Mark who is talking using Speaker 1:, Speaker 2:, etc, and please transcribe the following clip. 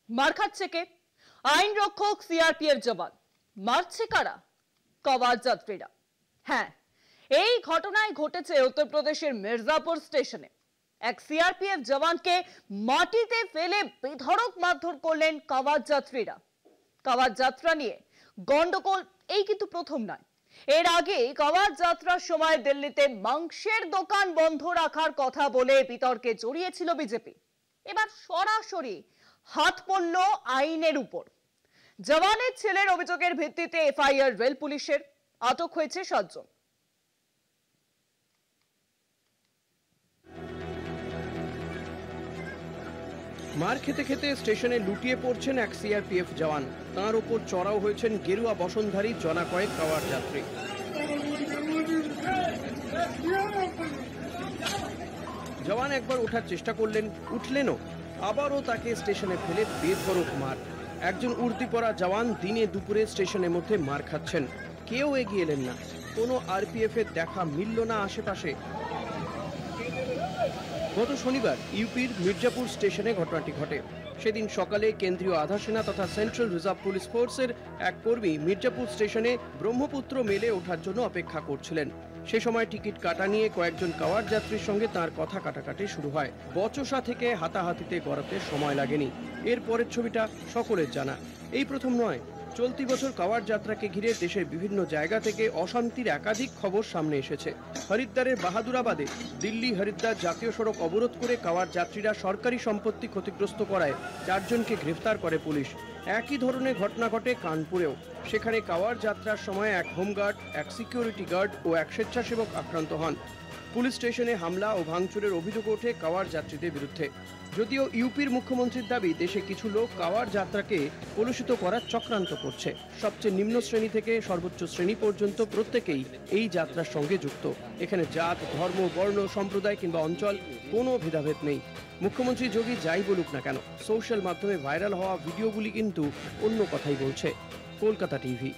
Speaker 1: মার খাচ্ছে কে? আইন রক্ষক সিআরপিএফ জওয়ান। মারছে কারা? কাওয়ার যাত্রীরা। হ্যাঁ, এই ঘটনায় ঘটেছে উত্তরপ্রদেশের মির্জাপুর স্টেশনে। এক সিআরপিএফ জওয়ানকে মাটিতে ফেলে বেধড়ক মারধর করলেন কাওয়ার যাত্রীরা। কাওয়ার যাত্রা নিয়ে গন্ডগোল এই কিন্তু প্রথম নয়। এর আগে কাওয়ার যাত্রার সময় দিল্লিতে মাংসের দোকান বন্ধ রাখার কথা বলে বিতর্কে জড়িয়েছিল বিজেপি। এবার সরাসরি হাত পড়ল আইনের উপর। জওয়ানের ছেলের অভিযোগের ভিত্তিতে এফআইআর রেল পুলিশের, আটক হয়েছে 7 জন।
Speaker 2: মার খেতে খেতে স্টেশনে লুটিয়ে পড়ছেন এক সিআরপিএফ জওয়ান। তার উপর চড়াও হয়েছেন গেরুয়া বসনধারী জনা কয়েক কাওয়ার যাত্রী। জওয়ান একবার ওঠার চেষ্টা করলেন, উঠলেনও, আবারও তাকে স্টেশনে ফেলে বেধড়ক মার। একজন উর্দি পরা জওয়ান দিনে দুপুরে স্টেশনের মধ্যে মার খাচ্ছেন, কেউ এগিয়ে এলেন না। কোনো আরপিএফ এর দেখা মিলল না আশেপাশে। গত শনিবার ইউপির মির্জাপুর স্টেশনে ঘটনাটি ঘটে। সেদিন সকালে কেন্দ্রীয় আধা সেনা তথা সেন্ট্রাল রিজার্ভ পুলিশ ফোর্সের এক কর্মী মির্জাপুর স্টেশনে ব্রহ্মপুত্র মেলে ওঠার জন্য অপেক্ষা করছিলেন। সে সময় টিকিট কাটা নিয়ে কয়েকজন কাওয়ার যাত্রীর সঙ্গে তার কথা কাটাকাটি শুরু হয়। বচসা থেকে হাতাহাতিতে গড়াতে সময় লাগেনি। এরপরের ছবিটা সকলের জানা। এই প্রথম নয়, চলতি বছর কাওয়ার যাত্রাকে ঘিরে দেশের বিভিন্ন জায়গা থেকে অশান্তির একাধিক খবর সামনে এসেছে। হরিদ্বারের বাহাদুরাবাদে দিল্লি হরিদ্বার জাতীয় সড়ক অবরোধ করে কাওয়ার যাত্রীরা সরকারি সম্পত্তি ক্ষতিগ্রস্ত করায় 4 জনকে গ্রেফতার করে পুলিশ। একই ধরনের ঘটনা ঘটে কানপুরেও। সেখানে কাওয়ার যাত্রার সময় এক হোমগার্ড, এক সিকিউরিটি গার্ড ও এক স্বেচ্ছাসেবক আক্রান্ত হন। পুলিশ স্টেশনে হামলা ও ভাঙচুরের অভিযোগ ওঠে কাওয়ার যাত্রীদের বিরুদ্ধে। যদিও ইউপির মুখ্যমন্ত্রীর দাবি, দেশে কিছু লোক কাওয়ার যাত্রাকে কলুষিত করার চক্রান্ত করছে। সবচেয়ে নিম্ন শ্রেণী থেকে সর্বোচ্চ শ্রেণী পর্যন্ত প্রত্যেকেই এই যাত্রার সঙ্গে যুক্ত। এখানে জাত, ধর্ম, বর্ণ, সম্প্রদায় কিংবা অঞ্চল কোনো ভেদাভেদ নেই। মুখ্যমন্ত্রী যোগী যাই বলুক না কেন, সোশ্যাল মাধ্যমে ভাইরাল হওয়া ভিডিওগুলি কিন্তু অন্য কথাই বলছে। কলকাতা টিভি।